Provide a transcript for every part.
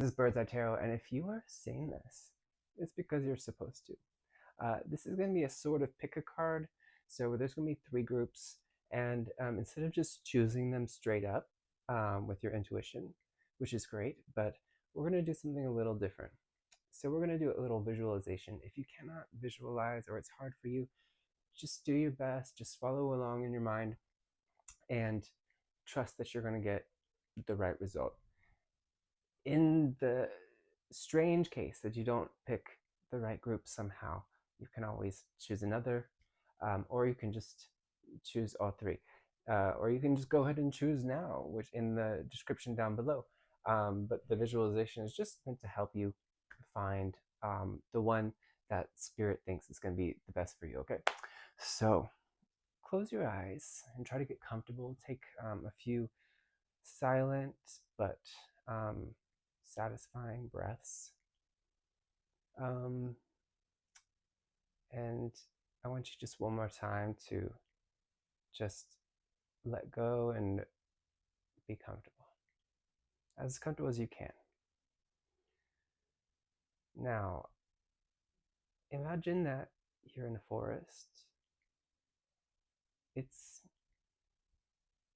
This is Bird's Eye Tarot, and if you are saying this, it's because you're supposed to. This is going to be a sort of pick a card, so there's going to be three groups, and instead of just choosing them straight up with your intuition, which is great, but we're going to do something a little different. So we're going to do a little visualization. If you cannot visualize or it's hard for you, just do your best, just follow along in your mind, and trust that you're going to get the right result. In the strange case that you don't pick the right group somehow, you can always choose another, or you can just choose all three, or you can just go ahead and choose now, which in the description down below. But the visualization is just meant to help you find the one that spirit thinks is going to be the best for you. Okay, so close your eyes and try to get comfortable. Take a few silent but satisfying breaths. And I want you just one more time to just let go and be comfortable, as comfortable as you can. Now, imagine that you're in a forest. It's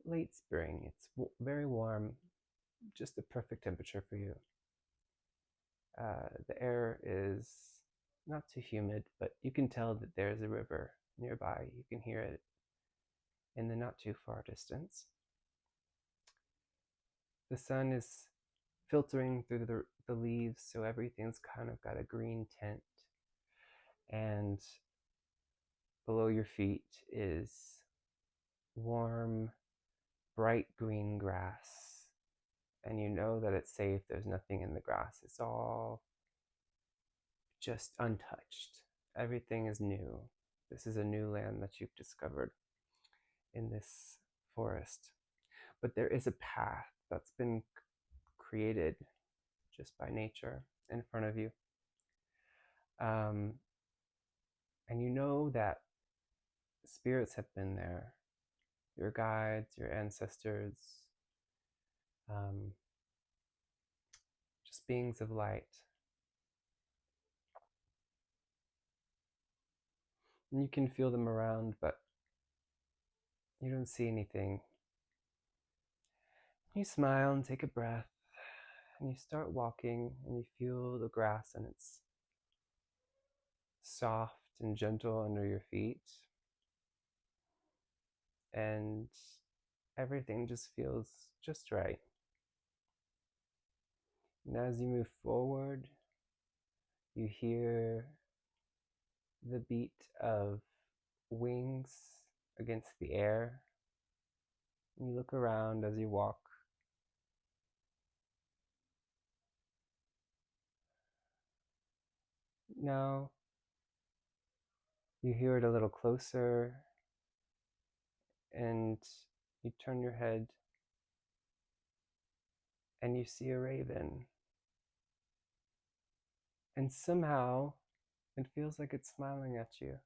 late spring, it's very warm, just the perfect temperature for you. The air is not too humid, but you can tell that there's a river nearby. You can hear it in the not too far distance. The sun is filtering through the leaves, so everything's kind of got a green tint. And below your feet is warm, bright green grass. And you know that it's safe. There's nothing in the grass. It's all just untouched. Everything is new. This is a new land that you've discovered in this forest. But there is a path that's been created just by nature in front of you. And you know that spirits have been there, your guides, your ancestors, just beings of light. And you can feel them around, but you don't see anything. You smile and take a breath, and you start walking, and you feel the grass, and it's soft and gentle under your feet. And everything just feels just right. And as you move forward, you hear the beat of wings against the air. And you look around as you walk. Now you hear it a little closer, and you turn your head and you see a raven. And somehow it feels like it's smiling at you.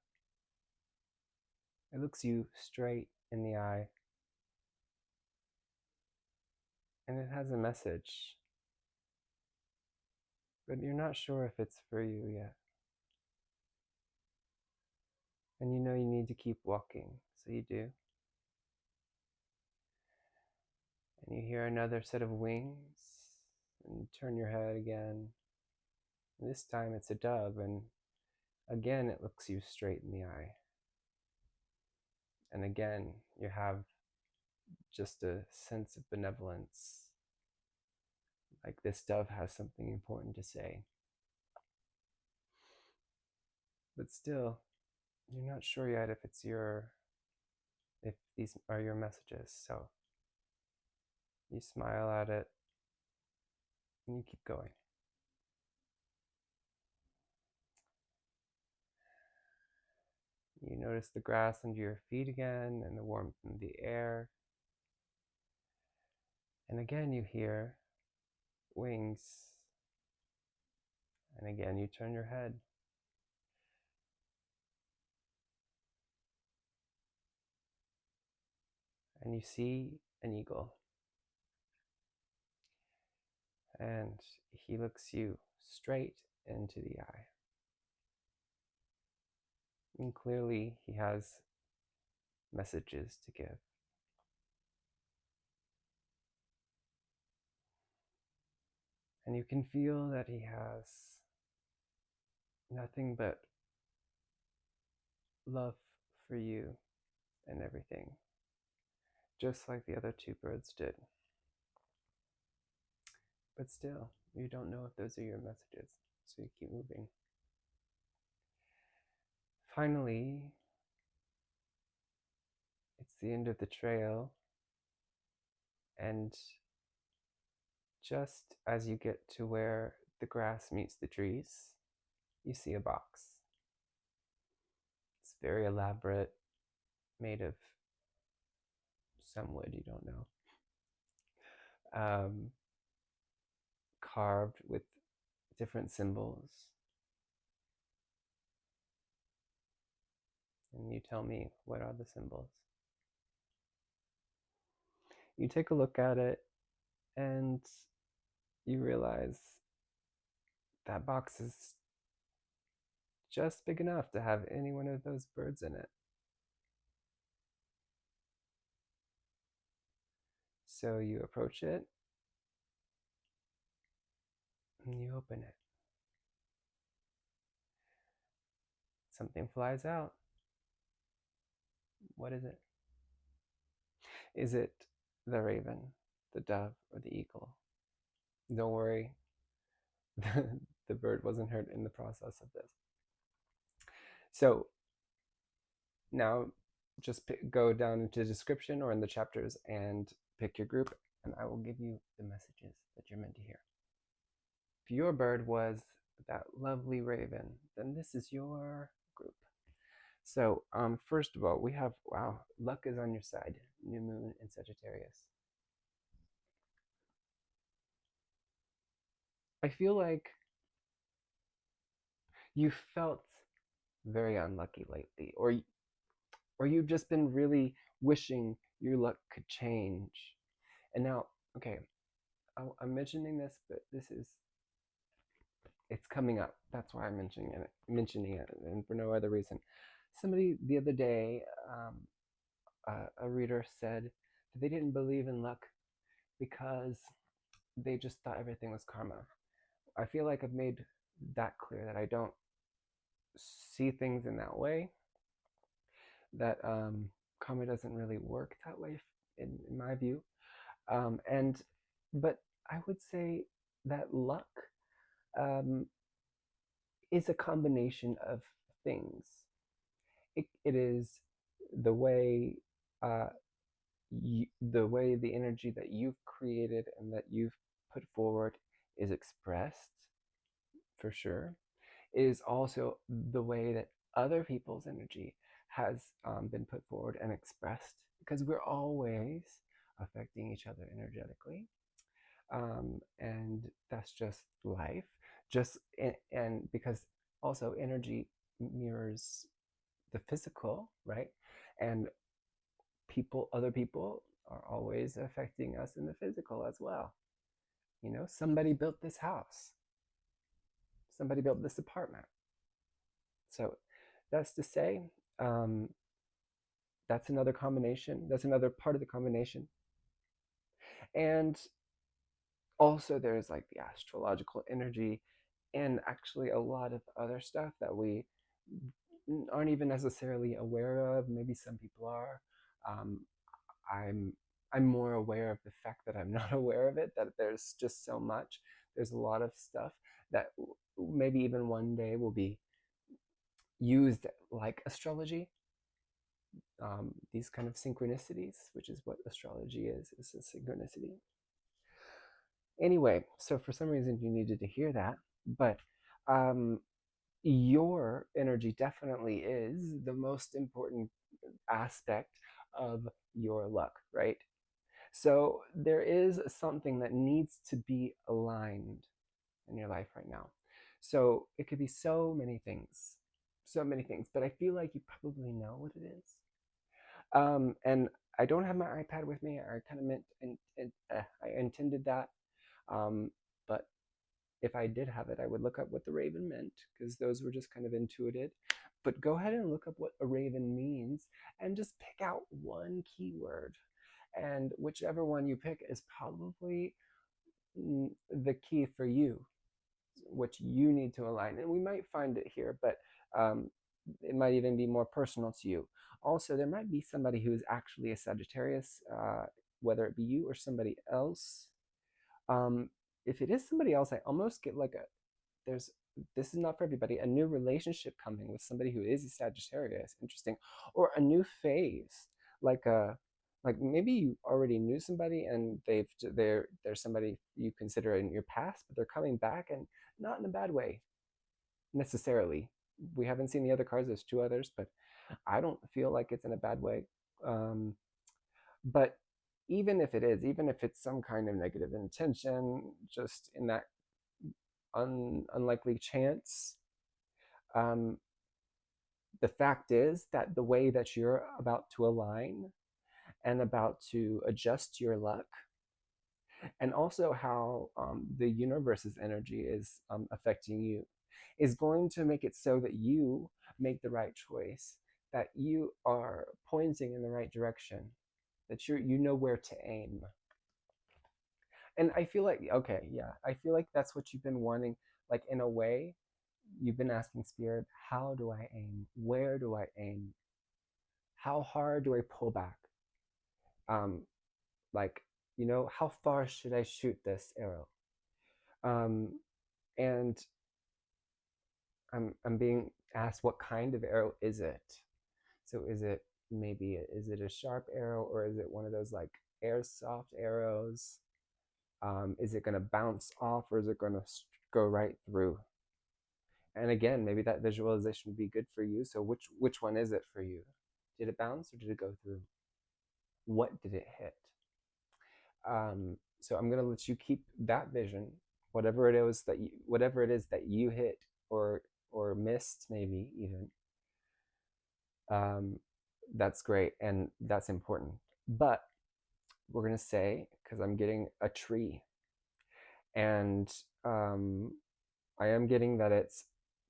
It looks you straight in the eye. And it has a message. But you're not sure if it's for you yet. And you know you need to keep walking, so you do. And you hear another set of wings, and you turn your head again. And this time it's a dove, and again it looks you straight in the eye. And again you have just a sense of benevolence, like this dove has something important to say. But still, you're not sure yet if these are your messages. So you smile at it and you keep going. You notice the grass under your feet again and the warmth in the air. And again you hear wings. And again you turn your head. And you see an eagle. And he looks you straight into the eye. And clearly, he has messages to give. And you can feel that he has nothing but love for you and everything, just like the other two birds did. But still, you don't know if those are your messages, so you keep moving. Finally, it's the end of the trail, and just as you get to where the grass meets the trees, you see a box. It's very elaborate, made of some wood you don't know, carved with different symbols. And you tell me, what are the symbols? You take a look at it, and you realize that box is just big enough to have any one of those birds in it. So you approach it, and you open it. Something flies out. What is it? Is it the raven, the dove, or the eagle? Don't worry, the bird wasn't hurt in the process of this. So now just go down into the description or in the chapters and pick your group, and I will give you the messages that you're meant to hear. If your bird was that lovely raven, then this is your group. So first of all, we have, wow, luck is on your side. New moon in Sagittarius. I feel like you felt very unlucky lately, or you've just been really wishing your luck could change. And now, okay, I'm mentioning this, but it's coming up. That's why I'm mentioning it, and for no other reason. Somebody the other day, a reader said that they didn't believe in luck because they just thought everything was karma. I feel like I've made that clear that I don't see things in that way. That karma doesn't really work that way, in my view. And but I would say that luck um, is a combination of things. It is the way the way the energy that you've created and that you've put forward is expressed, for sure. It is also the way that other people's energy has been put forward and expressed, because we're always affecting each other energetically, and that's just life. Just and because also energy mirrors the physical, right? And other people are always affecting us in the physical as well. You know, somebody built this house, somebody built this apartment. So that's to say, um, that's another combination. That's another part of the combination. And also, there's like the astrological energy, and actually a lot of other stuff that we aren't even necessarily aware of. Maybe some people are. Um, I'm I'm more aware of the fact that I'm not aware of it. That there's just so much. There's a lot of stuff that maybe even one day will be used like astrology. These kind of synchronicities, which is what astrology is a synchronicity. Anyway, so for some reason you needed to hear that, but um, your energy definitely is the most important aspect of your luck, right? So there is something that needs to be aligned in your life right now. So it could be so many things, but I feel like you probably know what it is. And I don't have my iPad with me. I kind of meant, and I intended that, um, but if I did have it, I would look up what the raven meant because those were just kind of intuitive. But go ahead and look up what a raven means and just pick out one keyword. And whichever one you pick is probably the key for you, which you need to align. And we might find it here, but um, it might even be more personal to you. Also, there might be somebody who is actually a Sagittarius, whether it be you or somebody else. Um, if it is somebody else, I almost get like a there's this is not for everybody, a new relationship coming with somebody who is a Sagittarius, interesting, or a new phase, like a like maybe you already knew somebody and they're somebody you consider in your past, but they're coming back and not in a bad way necessarily. We haven't seen the other cards. There's two others, but I don't feel like it's in a bad way. Um, but even if it is, even if it's some kind of negative intention, just in that unlikely chance, um, the fact is that the way that you're about to align and about to adjust your luck, and also how the universe's energy is affecting you, is going to make it so that you make the right choice, that you are pointing in the right direction, that you know where to aim. And I feel like, okay, yeah, I feel like that's what you've been wanting. Like, in a way, you've been asking Spirit, how do I aim? Where do I aim? How hard do I pull back? Um, like, how far should I shoot this arrow? Um, and I'm being asked, what kind of arrow is it? So is it a sharp arrow, or is it one of those like airsoft arrows? Is it going to bounce off, or is it going to go right through? And again, maybe that visualization would be good for you. So which one is it for you? Did it bounce or did it go through? What did it hit? So I'm going to let you keep that vision, whatever it is that you hit or missed, maybe even. That's great and that's important. But we're going to say, because I'm getting a tree, and I am getting that it's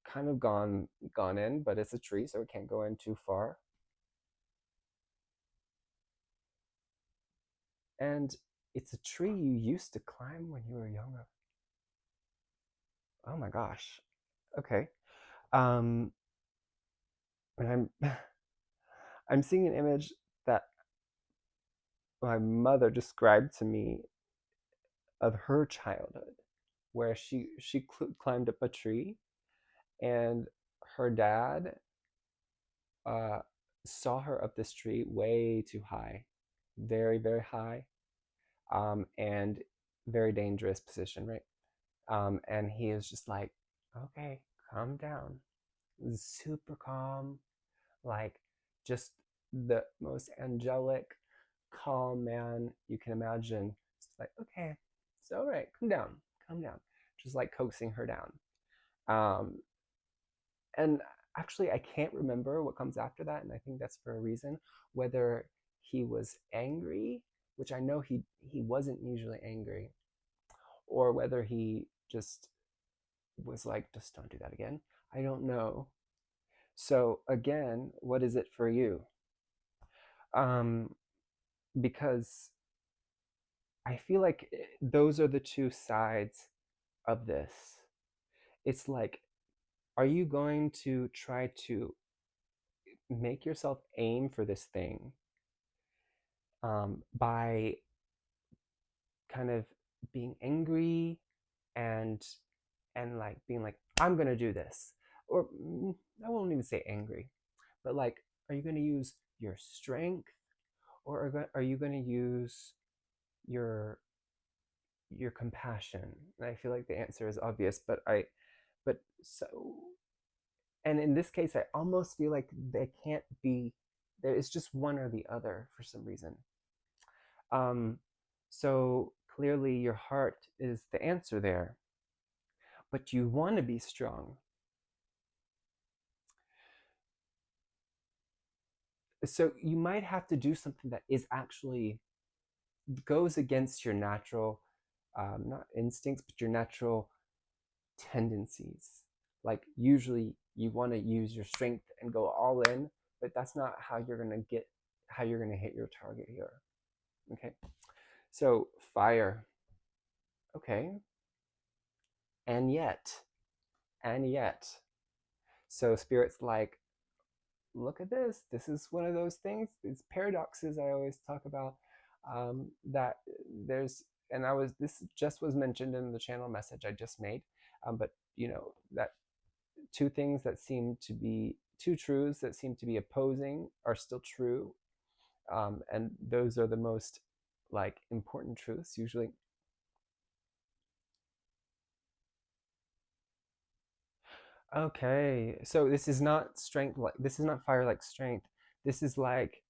kind of gone in, but it's a tree, so it can't go in too far. And it's a tree you used to climb when you were younger. Oh my gosh. Okay. And I'm I'm seeing an image that my mother described to me of her childhood, where she climbed up a tree, and her dad uh, saw her up this tree way too high, very very high, and very dangerous position, right? And he is just like, okay, calm down, super calm, like just the most angelic, calm man you can imagine. It's like, okay, it's all right, calm down, just like coaxing her down. Um, and actually, I can't remember what comes after that, and I think that's for a reason. Whether he was angry, which I know he wasn't usually angry, or whether he just was like, just don't do that again. I don't know. So again, what is it for you? Um, because I feel like those are the two sides of this. It's like, are you going to try to make yourself aim for this thing by kind of being angry and like being like, I'm gonna do this, or I won't even say angry, but like, are you gonna use your strength, or are you gonna use your compassion? And I feel like the answer is obvious, but so, and in this case, I almost feel like they can't be. There is just one or the other for some reason. Um, so clearly, your heart is the answer there, but you want to be strong. So you might have to do something that is actually goes against your natural, not instincts, but your natural tendencies. Like usually you want to use your strength and go all in, but that's not how you're going to hit your target here. Okay. So fire. Okay. And yet, and yet. So spirit's like, look at this. This is one of those things, these paradoxes I always talk about. That there's, and this just was mentioned in the channel message I just made. But that two truths that seem to be opposing are still true. And those are the most like important truths usually. Okay, so this is not strength, like this is not fire like strength. This is like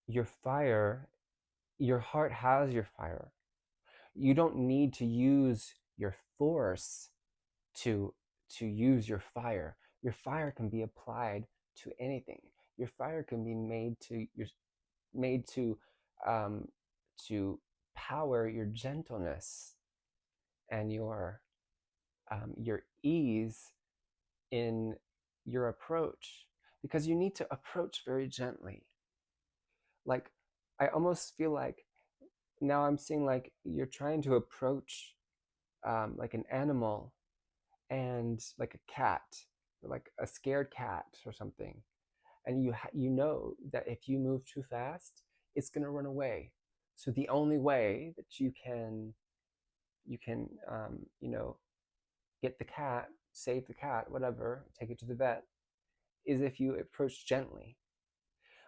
your fire, your heart has your fire. You don't need to use your force to use your fire. Your fire can be applied to anything. Your fire can be made um, to power your gentleness and your ease in your approach, because you need to approach very gently. Like I almost feel like now I'm seeing like you're trying to approach like an animal, and like a cat, or like a scared cat or something, and you know that if you move too fast, it's gonna run away. So the only way that you can get the cat, save the cat, whatever, take it to the vet, is if you approach gently.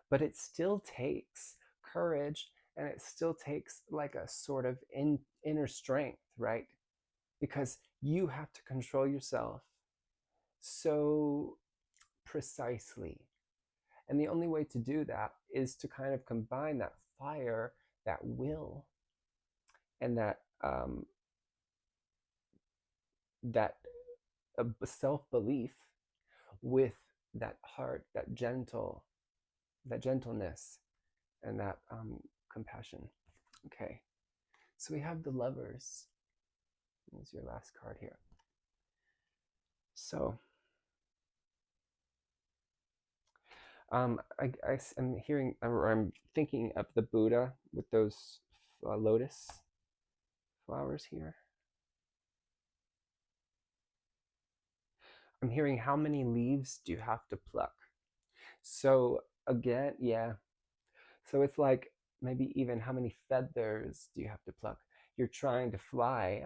But it still takes courage, and it still takes like a sort of inner strength, right? Because you have to control yourself so precisely. And the only way to do that is to kind of combine that fire, that will, and that self-belief with that heart, that gentleness, and that compassion. Okay, so we have the Lovers. Here's your last card here. So I'm hearing, or I'm thinking of the Buddha with those lotus flowers here. I'm hearing, how many leaves do you have to pluck? So again, yeah. So it's like maybe even how many feathers do you have to pluck? You're trying to fly,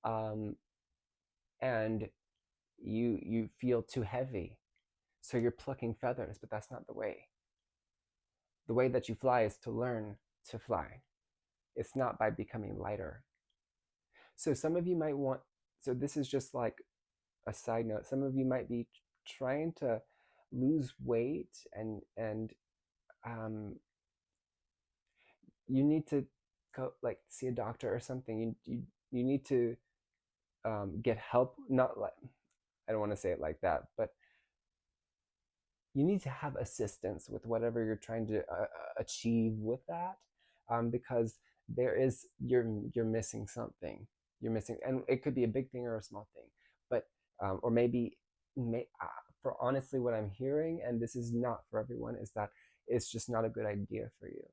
and you feel too heavy, so you're plucking feathers, but that's not the way. The way that you fly is to learn to fly. It's not by becoming lighter. So some of you might want, so this is just like a side note, some of you might be trying to lose weight, and you need to go like see a doctor or something. You need to get help. Not like, I don't want to say it like that, but you need to have assistance with whatever you're trying to achieve with that, because you're missing something. You're missing, and it could be a big thing or a small thing, but or maybe for honestly, what I'm hearing, and this is not for everyone, is that it's just not a good idea for you.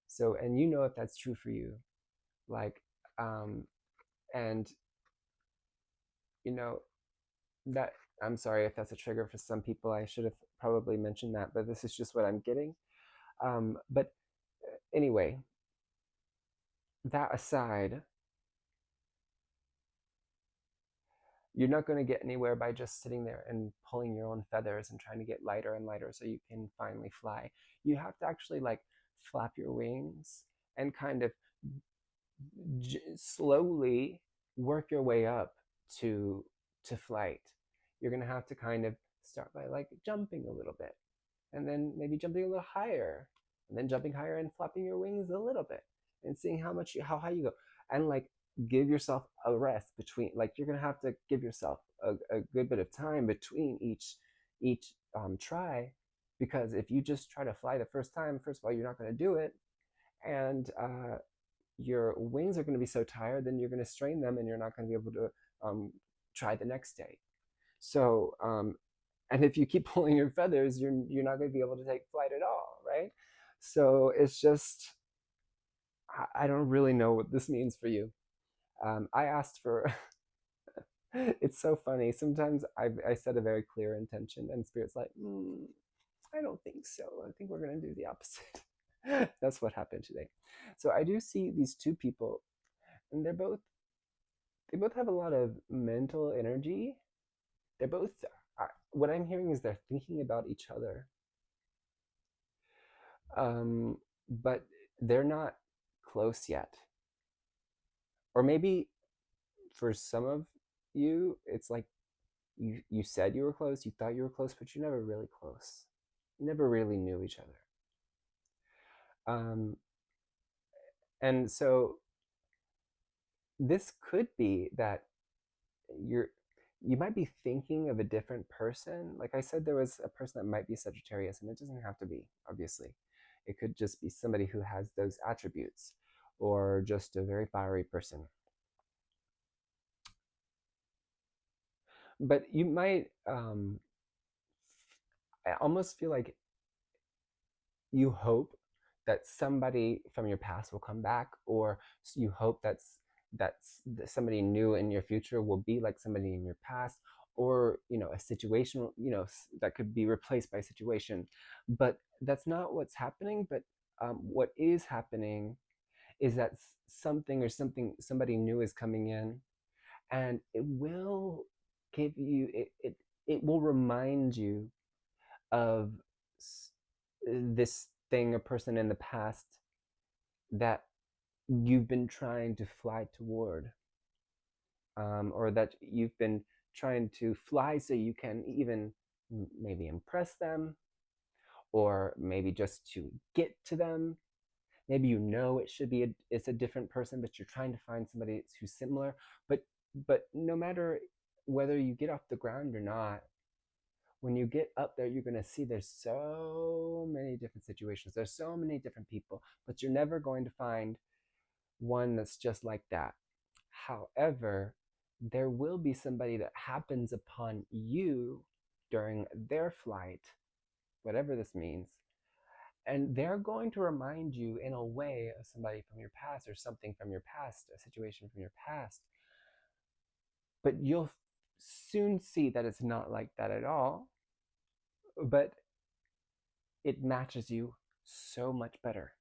So, and if that's true for you, like, and you know that, I'm sorry if that's a trigger for some people. I should have probably mentioned that, but this is just what I'm getting. But anyway, that aside, you're not going to get anywhere by just sitting there and pulling your own feathers and trying to get lighter and lighter so you can finally fly. You have to actually like flap your wings and kind of slowly work your way up to flight. You're going to have to kind of start by like jumping a little bit, and then maybe jumping a little higher, and then jumping higher and flapping your wings a little bit, and seeing how high you go, and like give yourself a rest between. Like you're gonna have to give yourself a good bit of time between each try, because if you just try to fly the first time, first of all, you're not going to do it, and your wings are going to be so tired, then you're going to strain them and you're not going to be able to try the next day. So, and if you keep pulling your feathers, you're not going to be able to take flight at all, right? So it's just, I don't really know what this means for you. I asked for. It's so funny. Sometimes I set a very clear intention, and Spirit's like, I don't think so. I think we're going to do the opposite. That's what happened today. So I do see these two people, and they both have a lot of mental energy. They're both. What I'm hearing is they're thinking about each other, but they're not close yet. Or maybe for some of you, it's like you said you were close, you thought you were close, but you're never really close. You never really knew each other. Um, and so this could be that you're you might be thinking of a different person. Like I said, there was a person that might be Sagittarius, and it doesn't have to be, obviously. It could just be somebody who has those attributes, or just a very fiery person. But you might, I almost feel like you hope that somebody from your past will come back, or you hope that's somebody new in your future will be like somebody in your past, or a situation that could be replaced by a situation. But that's not what's happening. But what is happening is that somebody new is coming in, and it will give you it will remind you of this thing, a person in the past that you've been trying to fly toward, or that you've been trying to fly so you can even maybe impress them, or maybe just to get to them. Maybe it's a different person, but you're trying to find somebody who's similar. But no matter whether you get off the ground or not, when you get up there, you're going to see there's so many different situations. There's so many different people, but you're never going to find one that's just like that. However, there will be somebody that happens upon you during their flight, whatever this means, and they're going to remind you in a way of somebody from your past, or something from your past, a situation from your past. But you'll soon see that it's not like that at all, but it matches you so much better.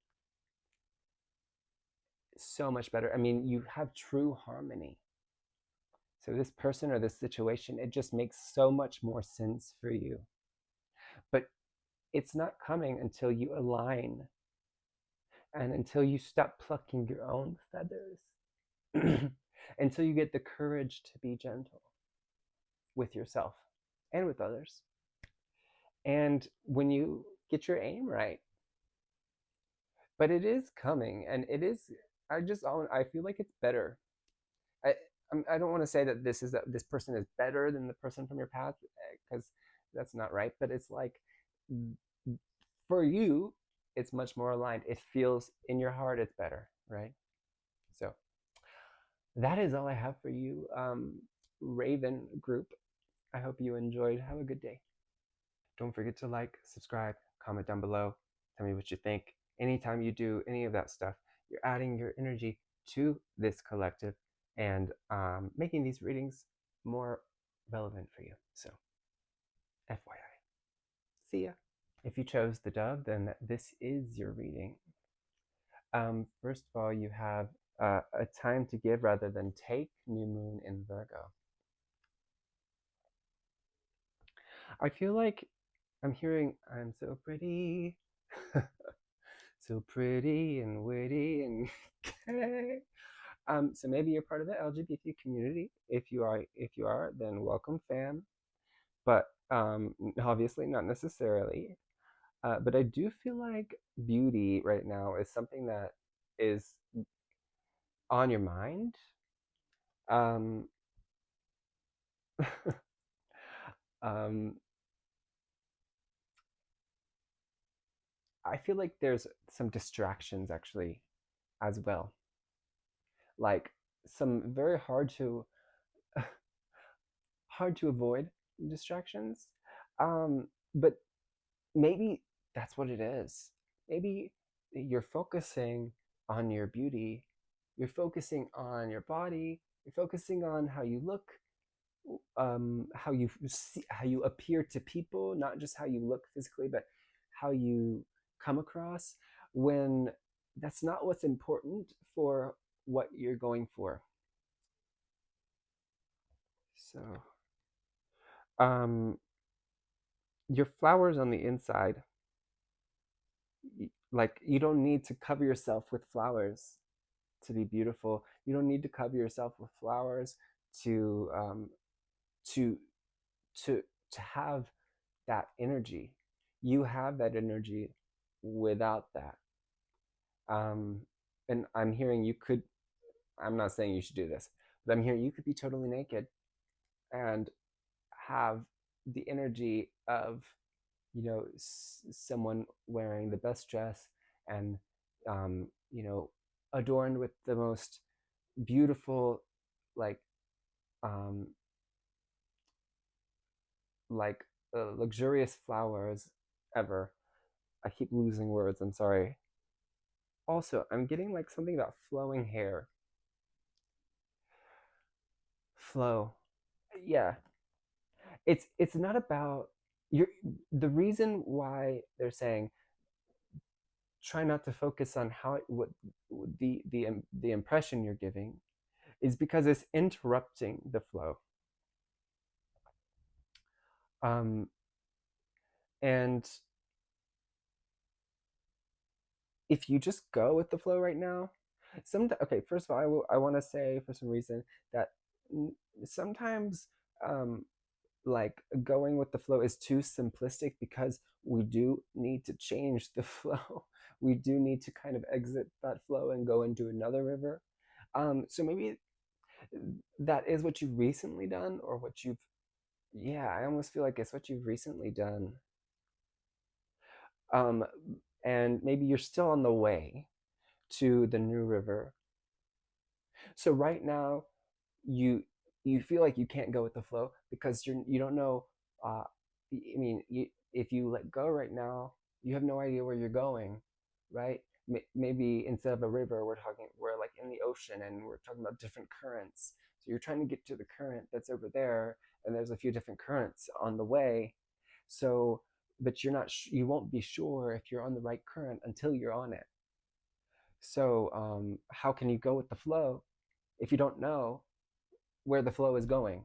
So much better. I mean, you have true harmony. So this person or this situation, it just makes so much more sense for you. But it's not coming until you align, and until you stop plucking your own feathers, until you get the courage to be gentle with yourself and with others. And when you get your aim right, but it is coming, and it is. I feel like it's better. I I don't want to say that this person is better than the person from your past, because that's not right. But it's like, for you, it's much more aligned. It feels in your heart it's better, right? So that is all I have for you, Raven group. I hope you enjoyed. Have a good day. Don't forget to like, subscribe, comment down below. Tell me what you think. Anytime you do any of that stuff, you're adding your energy to this collective, and making these readings more relevant for you. So, FYI. See ya. If you chose the dove, then this is your reading. First of all, you have a time to give rather than take, new moon in Virgo. I feel like I'm hearing, I'm so pretty, so pretty and witty and gay. So maybe you're part of the LGBT community. If you are, then welcome, fam. But obviously not necessarily. But I do feel like beauty right now is something that is on your mind. Um, um, I feel like there's some distractions actually as well. like some very hard to avoid distractions. But maybe that's what it is. Maybe you're focusing on your beauty, you're focusing on your body, you're focusing on how you look, how you see, how you appear to people, not just how you look physically, but how you come across. When that's not what's important for what you're going for. So, um, your flowers on the inside, like you don't need to cover yourself with flowers to be beautiful. You don't need to cover yourself with flowers to to to to have that energy. You have that energy without that. Um, and I'm hearing you could. I'm not saying you should do this, but I'm hearing you could be totally naked and have the energy of, someone wearing the best dress and, adorned with the most beautiful, like um, like luxurious flowers ever. I keep losing words. I'm sorry. Also, I'm getting like something about flowing hair. Flow. Yeah, it's not about you're the reason why they're saying try not to focus on how what the impression you're giving is because it's interrupting the flow. Um, and if you just go with the flow right now, okay, first of all, I want to say for some reason that sometimes, um, like going with the flow is too simplistic because we do need to change the flow. We do need to kind of exit that flow and go into another river. So maybe that is what you've recently done, or what you've, yeah, I almost feel like it's what you've recently done. Um, and maybe you're still on the way to the new river. So right now, you you feel like you can't go with the flow because you don't know. I mean, if you let go right now, you have no idea where you're going, right? Maybe instead of a river, we're like in the ocean and we're talking about different currents. So you're trying to get to the current that's over there, and there's a few different currents on the way. So, but you won't be sure if you're on the right current until you're on it. So, how can you go with the flow if you don't know where the flow is going?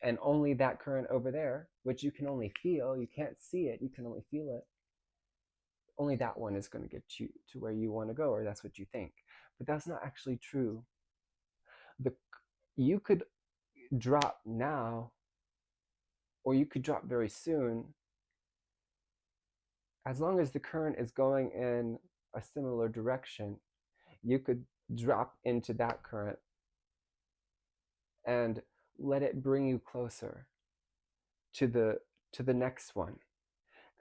And only that current over there, which you can only feel, you can't see it, you can only feel it, only that one is going to get you to where you want to go, or that's what you think. But that's not actually true. The You could drop now, or you could drop very soon, as long as the current is going in a similar direction. You could drop into that current and let it bring you closer to the next one,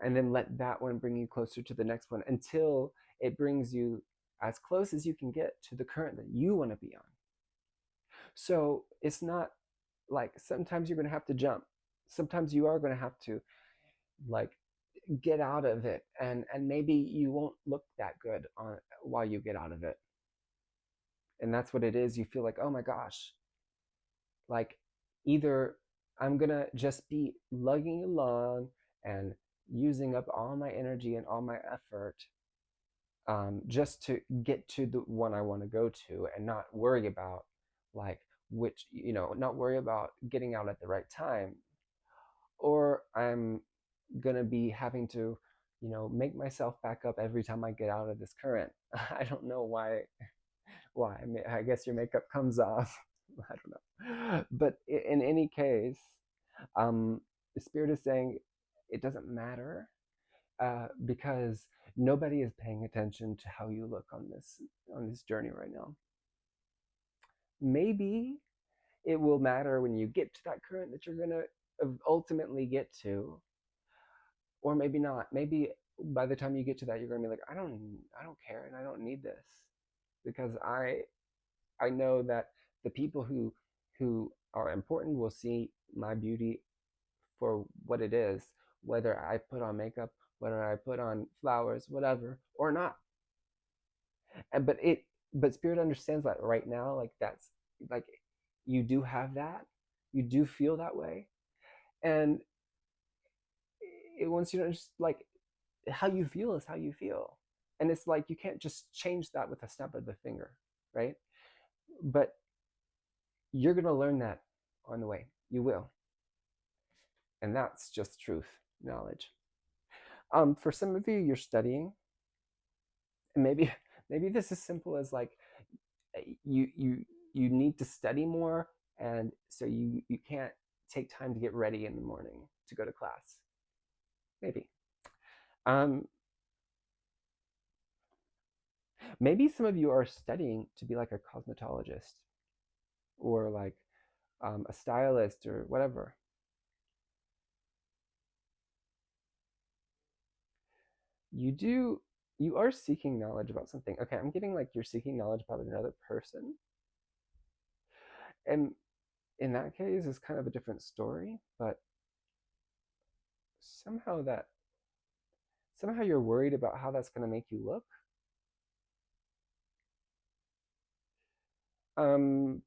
and then let that one bring you closer to the next one until it brings you as close as you can get to the current that you want to be on. So it's not like sometimes you're going to have to jump. Sometimes you are going to have to, like, get out of it, and maybe you won't look that good on while you get out of it. And that's what it is. You feel like, "Oh my gosh, like either I'm going to just be lugging along and using up all my energy and all my effort, just to get to the one I want to go to, and not worry about, like, not worry about getting out at the right time, or I'm gonna be having to, make myself back up every time I get out of this current." I don't know why. I guess your makeup comes off. I don't know, but in any case, the spirit is saying it doesn't matter, because nobody is paying attention to how you look on this journey right now. Maybe it will matter when you get to that current that you're gonna ultimately get to, or maybe not. Maybe by the time you get to that, you're gonna be like, I don't care, and I don't need this because I know that the people who are important will see my beauty for what it is, whether I put on makeup, whether I put on flowers, whatever, or not. And but spirit understands that right now, like that's like you do have that, you do feel that way, and it wants you to just like how you feel is how you feel, and it's like you can't just change that with a snap of the finger, right? But you're gonna learn that on the way. You will, and that's just truth, knowledge. For some of you, you're studying, and maybe this is simple as like you need to study more, and so you can't take time to get ready in the morning to go to class. Maybe. Um, Maybe some of you are studying to be like a cosmetologist or like a stylist or whatever. You are seeking knowledge about something. Okay, I'm getting like you're seeking knowledge about another person, and in that case, it's kind of a different story. But somehow that somehow you're worried about how that's going to make you look. Um,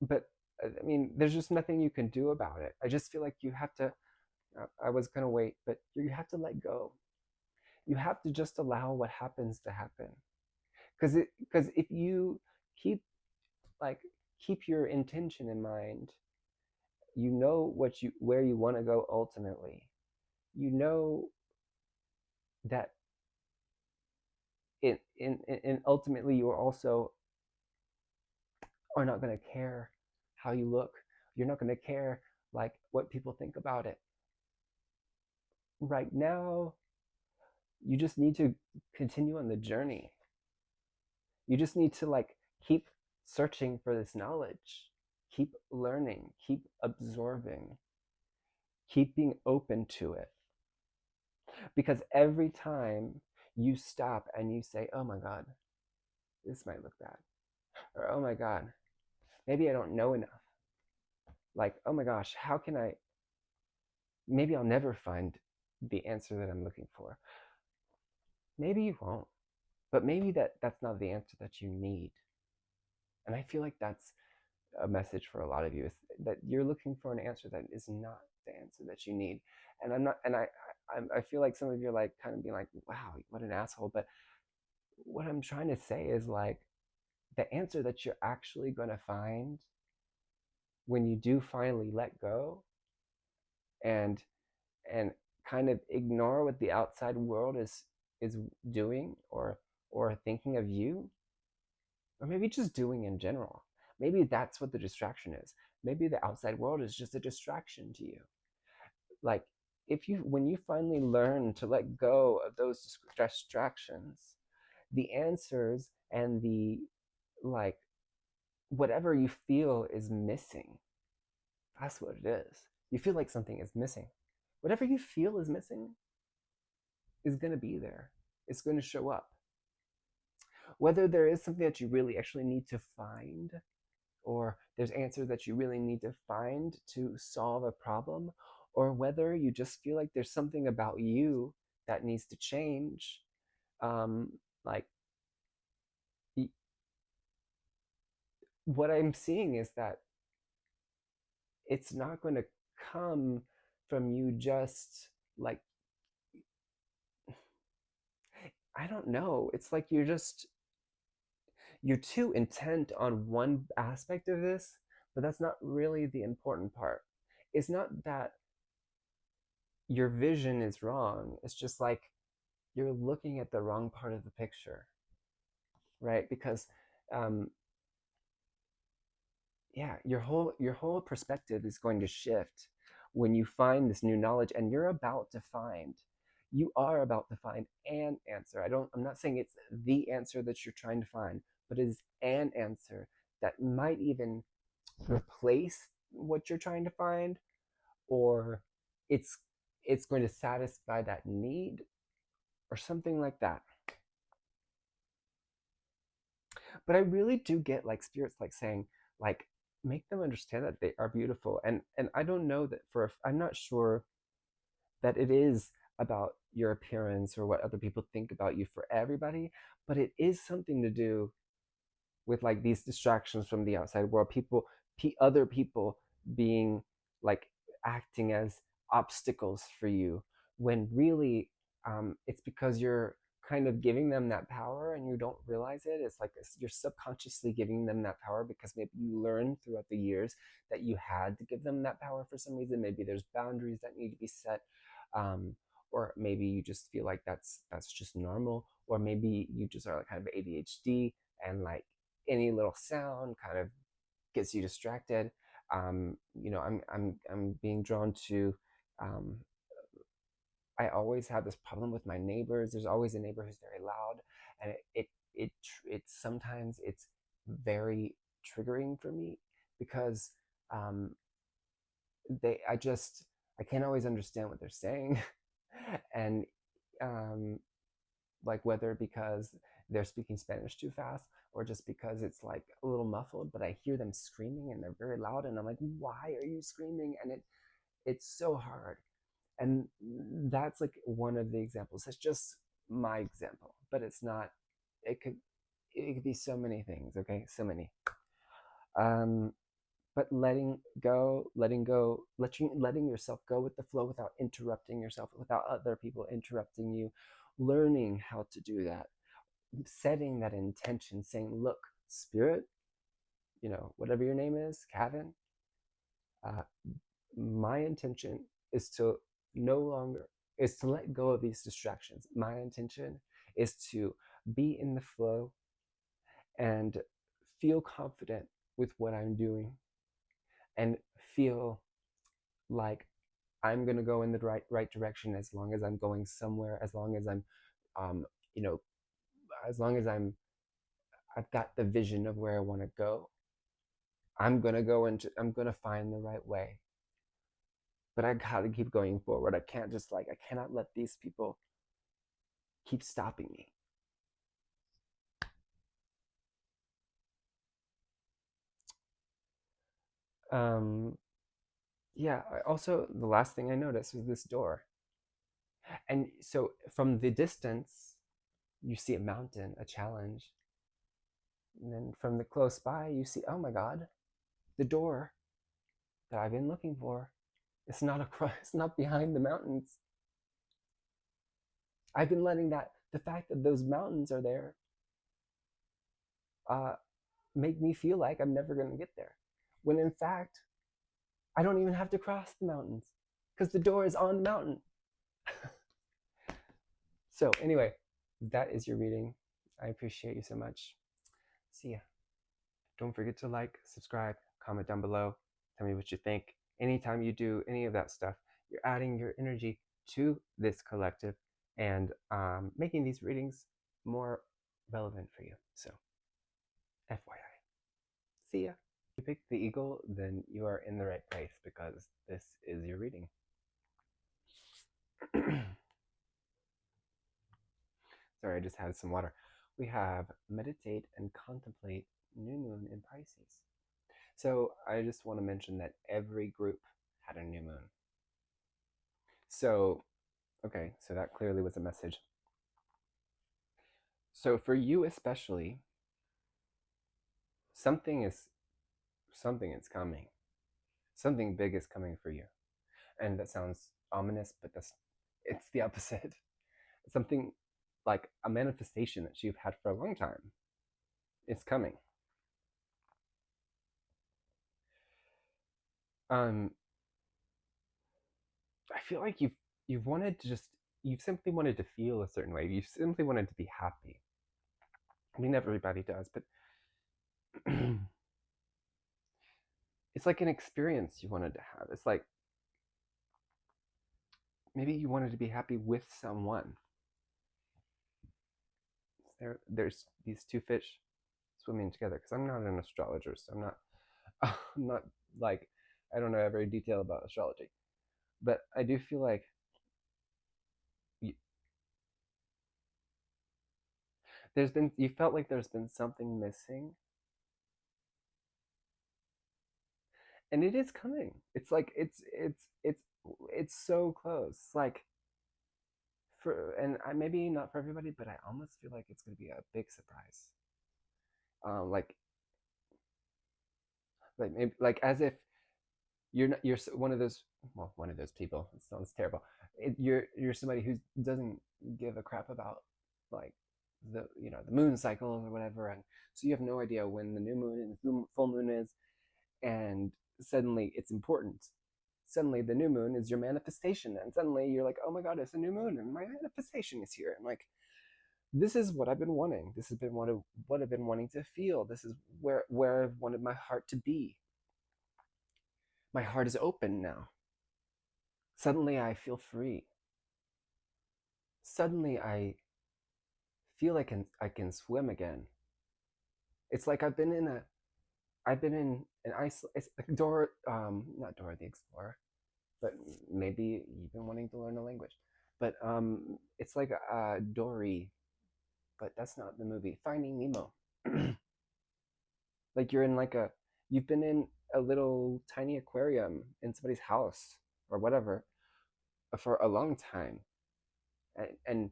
but I mean, there's just nothing you can do about it. I just feel like you have to. I was gonna wait, but you have to let go. You have to just allow what happens to happen. Because if you keep like keep your intention in mind, you know what you where you want to go ultimately. You know that in ultimately you are also are not going to care how you look. You're not going to care like what people think about it. Right now, you just need to continue on the journey. You just need to like keep searching for this knowledge, keep learning, keep absorbing, keep being open to it. Because every time you stop and you say, oh my God, this might look bad, or oh my God, maybe I don't know enough. Like, oh my gosh, how can I? Maybe I'll never find the answer that I'm looking for. Maybe you won't, but maybe that's not the answer that you need. And I feel like that's a message for a lot of you is that you're looking for an answer that is not the answer that you need. And I'm not, and I feel like some of you are like kind of being like, wow, what an asshole. But what I'm trying to say is like the answer that you're actually going to find when you do finally let go and and kind of ignore what the outside world is doing or thinking of you, or maybe just doing in general. Maybe that's what the distraction is. Maybe the outside world is just a distraction to you. Like if you when you finally learn to let go of those distractions, the answers and the like whatever you feel is missing, that's what it is. You feel like something is missing. Whatever you feel is missing is going to be there. It's going to show up. Whether there is something that you really actually need to find, or there's answers that you really need to find to solve a problem, or whether you just feel like there's something about you that needs to change. Like what I'm seeing is that it's not going to come from you just like, I don't know. It's like you're too intent on one aspect of this, but that's not really the important part. It's not that your vision is wrong. It's just like you're looking at the wrong part of the picture, right? Because um, yeah, your whole perspective is going to shift when you find this new knowledge, and you are about to find an answer. I'm not saying it's the answer that you're trying to find, but it is an answer that might even replace what you're trying to find, or it's it's going to satisfy that need or something like that. But I really do get like spirits like saying like make them understand that they are beautiful. And I don't know that I'm not sure that it is about your appearance or what other people think about you for everybody, but it is something to do with like these distractions from the outside world, other people being like acting as obstacles for you, when really it's because you're kind of giving them that power and you don't realize it. It's like you're subconsciously giving them that power because maybe you learned throughout the years that you had to give them that power for some reason. Maybe there's boundaries that need to be set, um, or maybe you just feel like that's just normal, or maybe you just are like kind of ADHD and like any little sound kind of gets you distracted. I'm being drawn to. Um, I always have this problem with my neighbors. There's always a neighbor who's very loud, and it sometimes it's very triggering for me because um, I can't always understand what they're saying, and um, like whether because they're speaking Spanish too fast or just because it's like a little muffled, but I hear them screaming and they're very loud and I'm like, why are you screaming? And it's so hard. And that's like one of the examples. That's just my example, but it's not, it could it could be so many things, okay? So many. Um but letting yourself go with the flow without interrupting yourself, without other people interrupting you, learning how to do that, setting that intention, saying, look, spirit, whatever your name is, Kevin, uh, my intention is to no longer, is to let go of these distractions. My intention is to be in the flow and feel confident with what I'm doing and feel like I'm going to go in the right direction as long as I'm going somewhere, as long as I'm um, you know as long as I've got the vision of where I want to go. I'm going to find the right way. But I got to keep going forward. I cannot let these people keep stopping me. Um, yeah, also, the last thing I noticed was this door. And so from the distance, you see a mountain, a challenge. And then from the close by, you see, oh my God, the door that I've been looking for. It's not across, it's not behind the mountains. I've been letting the fact that those mountains are there, uh, make me feel like I'm never going to get there. When in fact, I don't even have to cross the mountains because the door is on the mountain. So, anyway, that is your reading. I appreciate you so much. See ya. Don't forget to like, subscribe, comment down below. Tell me what you think. Anytime you do any of that stuff, you're adding your energy to this collective and making these readings more relevant for you. So, FYI. See ya. If you picked the eagle, then you are in the right place because this is your reading. Sorry, I just had some water. We have meditate and contemplate new moon in Pisces. So I just want to mention that every group had a new moon. So, okay, so that clearly was a message. So for you especially, something is coming. Something big is coming for you. And that sounds ominous, but it's the opposite. Something like a manifestation that you've had for a long time. It's coming. I feel like you've wanted to you've simply wanted to feel a certain way. You've simply wanted to be happy. I mean, everybody does, but it's like an experience you wanted to have. It's like maybe you wanted to be happy with someone. There's these two fish swimming together, because I'm not an astrologer, so I'm not like, I don't know every detail about astrology, but I do feel like you felt like there's been something missing, and it is coming. It's like it's so close. Like for and I maybe not for everybody, but I almost feel like it's gonna be a big surprise. Like maybe like as if you're one of those, well, one of those people. It sounds terrible. You're somebody who doesn't give a crap about like the moon cycles or whatever, and so you have no idea when the new moon and the full moon is, and suddenly it's important. Suddenly the new moon is your manifestation, and suddenly you're like, oh my god, it's a new moon and my manifestation is here, and like this is what I've been wanting. This has been what I've been wanting to feel. This is where I've wanted my heart to be. My heart is open now. Suddenly I feel free. Suddenly I feel I can swim again. It's like I've been in an ice. It's like Dora, not Dora the Explorer, but maybe you've been wanting to learn a language. But it's like Dory, but that's not the movie. Finding Nemo. Like you're in like you've been in a little tiny aquarium in somebody's house or whatever for a long time, and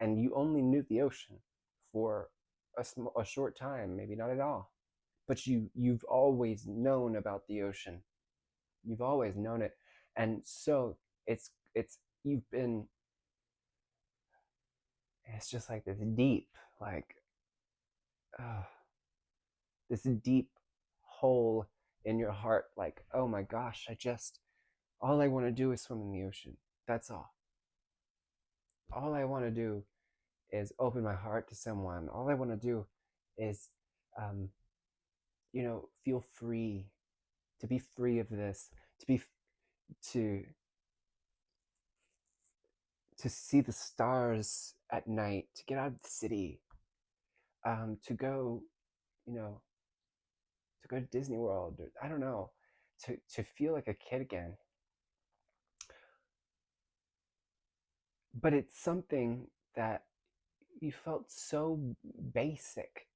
and you only knew the ocean for a short time, maybe not at all, but you've always known about the ocean. You've always known it, and so it's you've been. It's just like this deep, like uh, this deep hole in your heart. Like, oh my gosh, I just all I want to do is swim in the ocean. That's all. All I want to do is open my heart to someone. All I want to do is, um, feel free, to be free of this, to be to to see the stars at night, to get out of the city, to go, you know, to go to Disney World. Or, I don't know, to feel like a kid again. But it's something that you felt so basic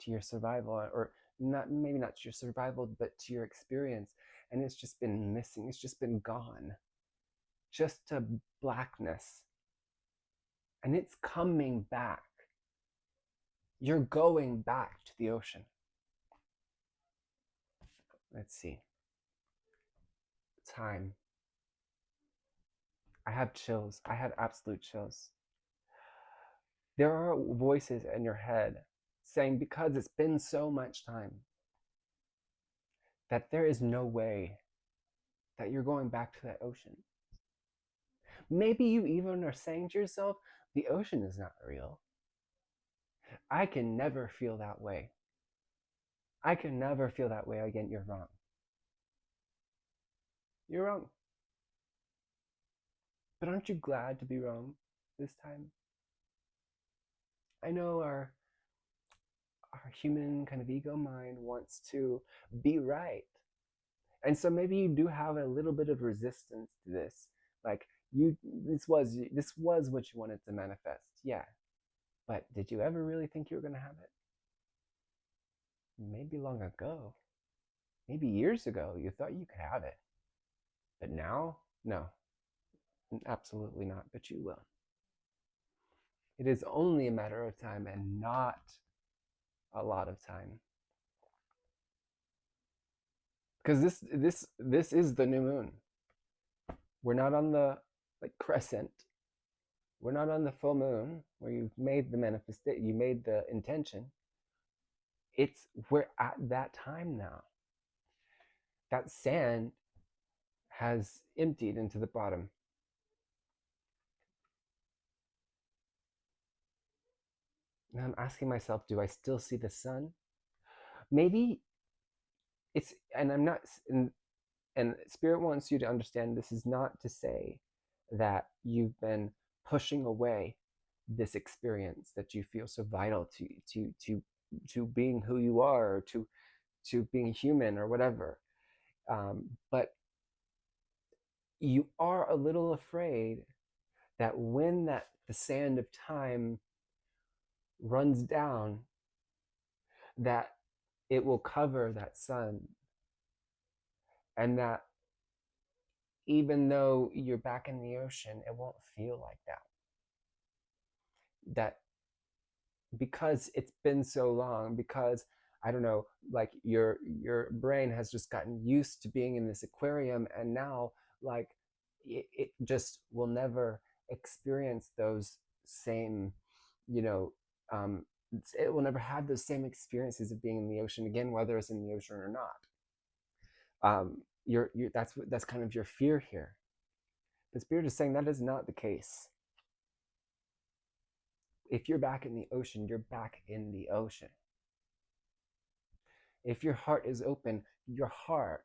to your survival, or not, maybe not to your survival, but to your experience, and it's just been missing. It's just been gone, just to blackness, and it's coming back. You're going back to the ocean. Let's see. Time. I have chills. I have absolute chills. There are voices in your head saying, because it's been so much time, that there is no way that you're going back to that ocean. Maybe you even are saying to yourself, the ocean is not real. I can never feel that way. I can never feel that way again. You're wrong. You're wrong. But aren't you glad to be wrong this time? I know our human kind of ego mind wants to be right. And so maybe you do have a little bit of resistance to this. Like this was what you wanted to manifest. Yeah. But did you ever really think you were going to have it? Maybe long ago. Maybe years ago you thought you could have it. But now, no. Absolutely not, but you will. It is only a matter of time and not a lot of time. Because this is the new moon. We're not on the like crescent. We're not on the full moon where you've made the manifestation, you made the intention. We're at that time now. That sand has emptied into the bottom. And I'm asking myself, do I still see the sun? Maybe it's, and I'm not, and Spirit wants you to understand this is not to say that you've been pushing away this experience that you feel so vital to being who you are, or to being human or whatever. But you are a little afraid that when that the sand of time runs down, that it will cover that sun, and that even though you're back in the ocean, it won't feel like that. That because it's been so long, because I don't know, like your brain has just gotten used to being in this aquarium, and now like it just will never experience those same, you know, um, it will never have those same experiences of being in the ocean again, whether it's in the ocean or not. You're that's kind of your fear here. The spirit is saying that is not the case. If you're back in the ocean, you're back in the ocean. If your heart is open, your heart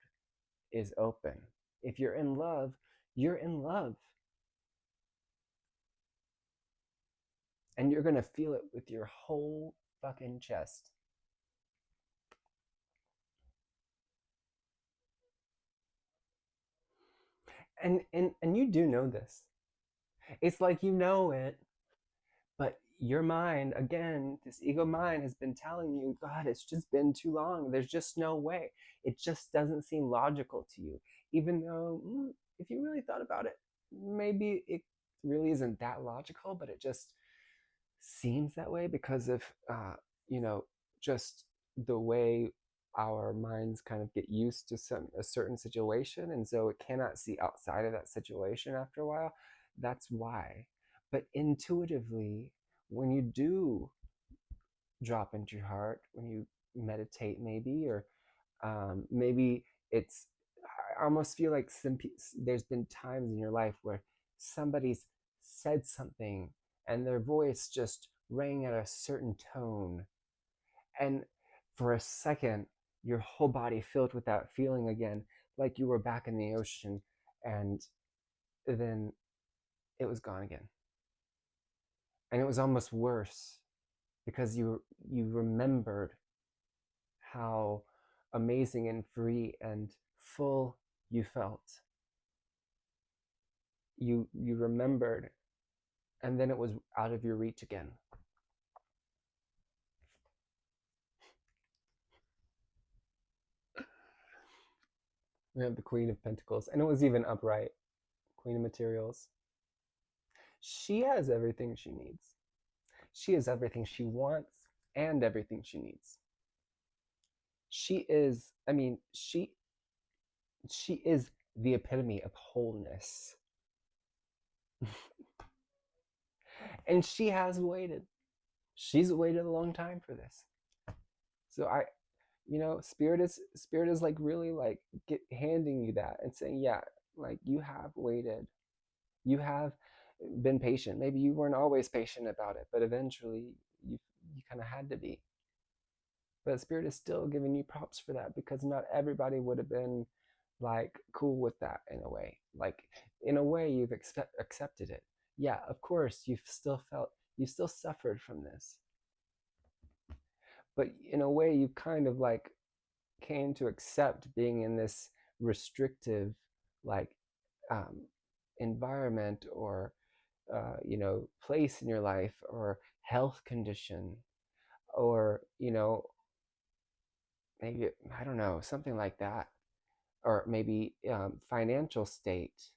is open. If you're in love, you're in love. And you're going to feel it with your whole fucking chest. And you do know this. It's like you know it, but your mind, again, this ego mind has been telling you, God, it's just been too long. There's just no way. It just doesn't seem logical to you. Even though, if you really thought about it, maybe it really isn't that logical, but it just seems that way because of, you know, just the way our minds kind of get used to a certain situation, and so it cannot see outside of that situation after a while. That's why. But intuitively, when you do drop into your heart, when you meditate, maybe, or maybe it's, I almost feel like there's been times in your life where somebody's said something and their voice just rang at a certain tone, and for a second your whole body filled with that feeling again, like you were back in the ocean, and then it was gone again. And it was almost worse because you remembered how amazing and free and full you felt. You remembered, and then it was out of your reach again. We have the Queen of Pentacles, and it was even upright. Queen of Materials. She has everything she needs. She has everything she wants and everything she needs. She is, I mean, she is the epitome of wholeness. And she has waited. She's waited a long time for this. So spirit is like really like handing you that and saying, yeah, like you have waited. You have been patient. Maybe you weren't always patient about it, but eventually you kind of had to be. But spirit is still giving you props for that, because not everybody would have been like cool with that in a way. Like in a way you've accepted it. Yeah, of course you still suffered from this, but in a way you kind of like came to accept being in this restrictive like um, environment, or place in your life, or health condition, or maybe, I don't know, something like that, or maybe financial state,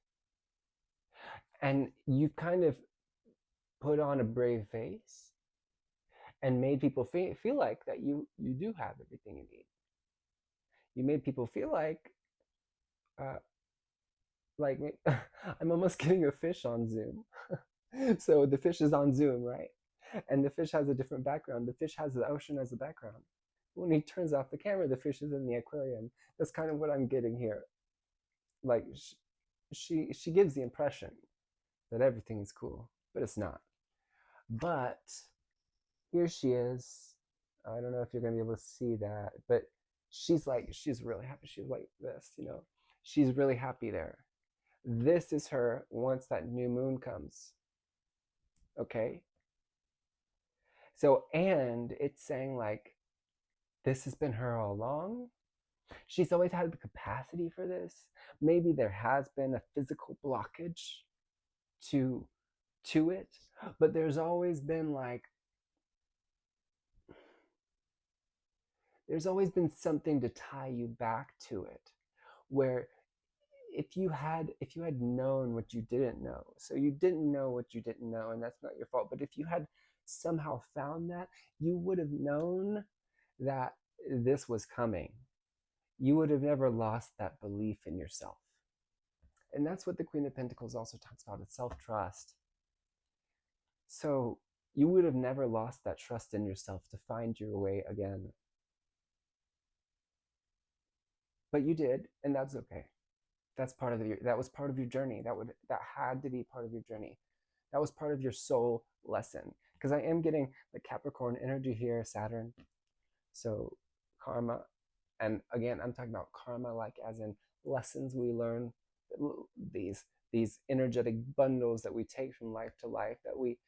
and you kind of put on a brave face and made people feel like that you do have everything you need. You made people feel uh, like I'm almost getting a fish on Zoom. So the fish is on Zoom, right? And the fish has a different background. The fish has the ocean as a background. When he turns off the camera, the fish is in the aquarium. That's kind of what I'm getting here. Like she gives the impression that everything is cool, but it's not. But here she is. I don't know if you're gonna be able to see that, but she's really happy. She's like this. She's really happy there. This is her once that new moon comes. Okay? So, and it's saying like this has been her all along. She's always had the capacity for this. Maybe there has been a physical blockage to it, but there's always been like there's always been something to tie you back to it, where if you had known what you didn't know, so you didn't know what you didn't know, and that's not your fault, but if you had somehow found that, you would have known that this was coming. You would have never lost that belief in yourself. And that's what the Queen of Pentacles also talks about, is self-trust. So you would have never lost that trust in yourself to find your way again. But you did, and that's okay. That was part of your journey. That had to be part of your journey. That was part of your soul lesson. Because I am getting the Capricorn energy here, Saturn. So karma, and again, I'm talking about karma, like as in lessons we learn, these these energetic bundles that we take from life to life, that we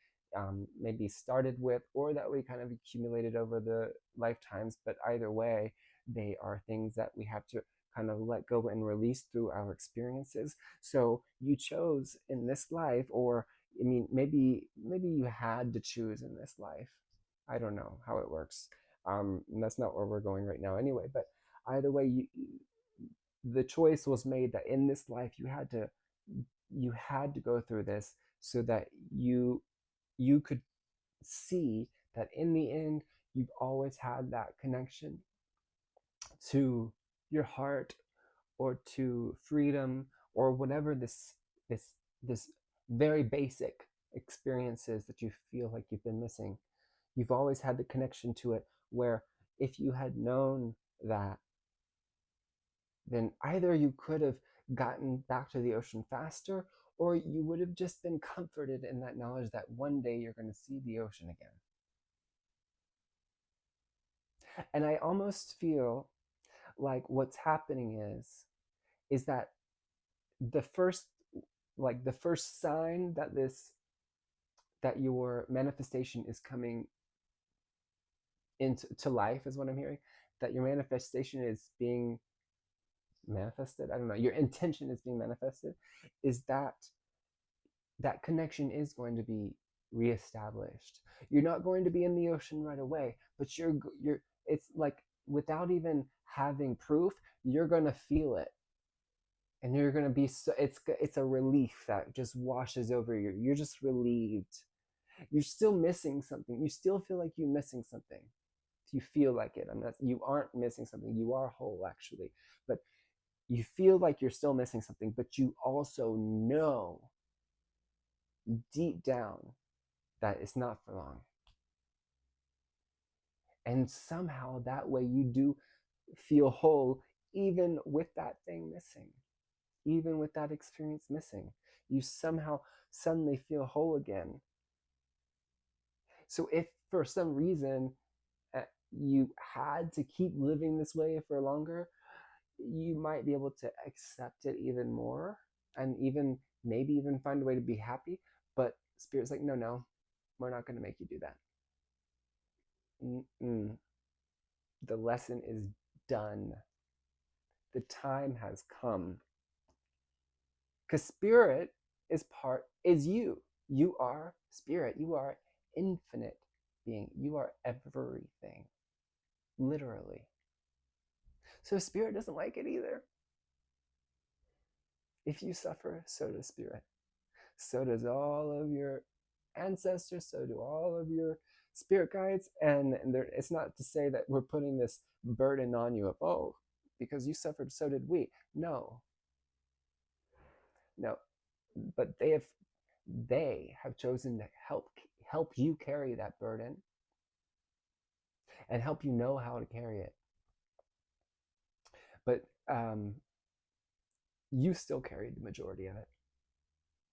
maybe started with, or that we kind of accumulated over the lifetimes. But either way, they are things that we have to kind of let go and release through our experiences. So you chose in this life, or I mean, maybe you had to choose in this life. I don't know how it works. And that's not where we're going right now anyway. But either way, the choice was made that in this life you had to go through this, so that you could see that in the end you've always had that connection to your heart, or to freedom, or whatever this this very basic experiences that you feel like you've been missing. You've always had the connection to it, where if you had known that, then either you could have gotten back to the ocean faster, or you would have just been comforted in that knowledge that one day you're going to see the ocean again. And I almost feel like what's happening is that the first the first sign that your manifestation is coming into life, is what I'm hearing, that your manifestation is being manifested, I don't know, your intention is being manifested, is that that connection is going to be reestablished. You're not going to be in the ocean right away, but you're it's like, without even having proof, you're going to feel it, and you're going to be so, it's a relief that just washes over you. You're just relieved. You're still missing something. You still feel like you're missing something. You feel like it. I'm not, you aren't missing something. You are whole, actually. But you feel like you're still missing something, but you also know deep down that it's not for long. And somehow that way you do feel whole, even with that thing missing, even with that experience missing. You somehow suddenly feel whole again. So if for some reason you had to keep living this way for longer, you might be able to accept it even more, and even maybe even find a way to be happy. But Spirit's like, no, no, we're not going to make you do that. Mm-mm. The lesson is done. The time has come. Because Spirit is you. You are Spirit. You are infinite being. You are everything. Literally. So Spirit doesn't like it either. If you suffer, so does Spirit. So does all of your ancestors. So do all of your spirit guides. And it's not to say that we're putting this burden on you of, oh, because you suffered, so did we. No. No. But they have chosen to help you carry that burden, and help you know how to carry it. But you still carried the majority of it.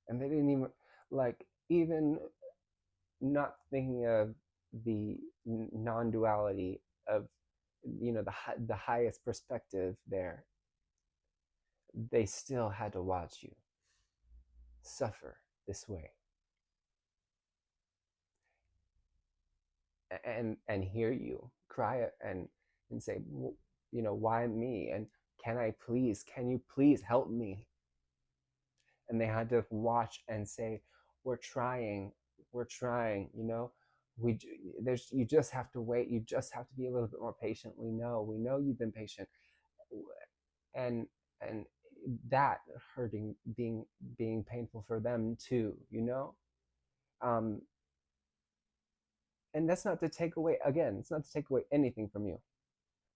And they didn't even not thinking of the non-duality of, the highest perspective there, they still had to watch you suffer this way, and hear you cry and say, why me, and can you please help me? And they had to watch and say, we're trying, we there's you just have to wait. You just have to be a little bit more patient. We know you've been patient, and and that hurting being painful for them too, um and that's not to take away, again, it's not to take away anything from you,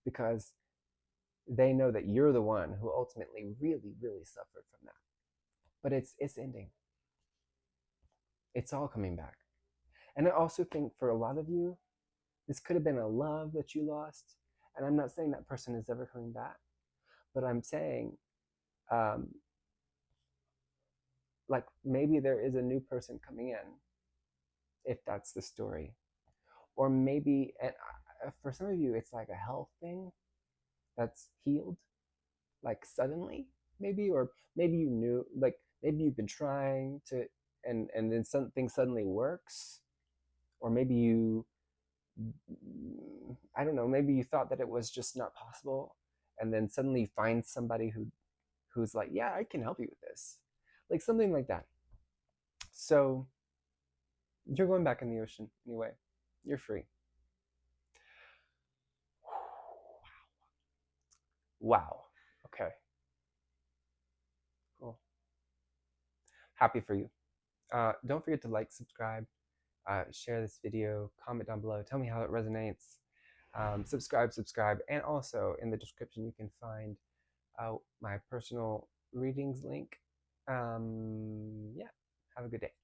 because they know that you're the one who ultimately really really suffered from that. But it's ending. It's all coming back. And I also think for a lot of you, this could have been a love that you lost. And I'm not saying that person is ever coming back, but I'm saying, um, like, maybe there is a new person coming in, if that's the story. Or maybe, and for some of you, it's like a health thing that's healed, like suddenly, maybe, or maybe you knew, like, maybe you've been trying to, and then something suddenly works, or maybe you, I don't know, maybe you thought that it was just not possible, and then suddenly you find somebody who's like, yeah, I can help you with this, like something like that. So you're going back in the ocean anyway. You're free. Wow. Okay. Cool. Happy for you. Don't forget to like, subscribe, share this video, comment down below, tell me how it resonates. Subscribe, and also in the description you can find my personal readings link. Yeah, have a good day.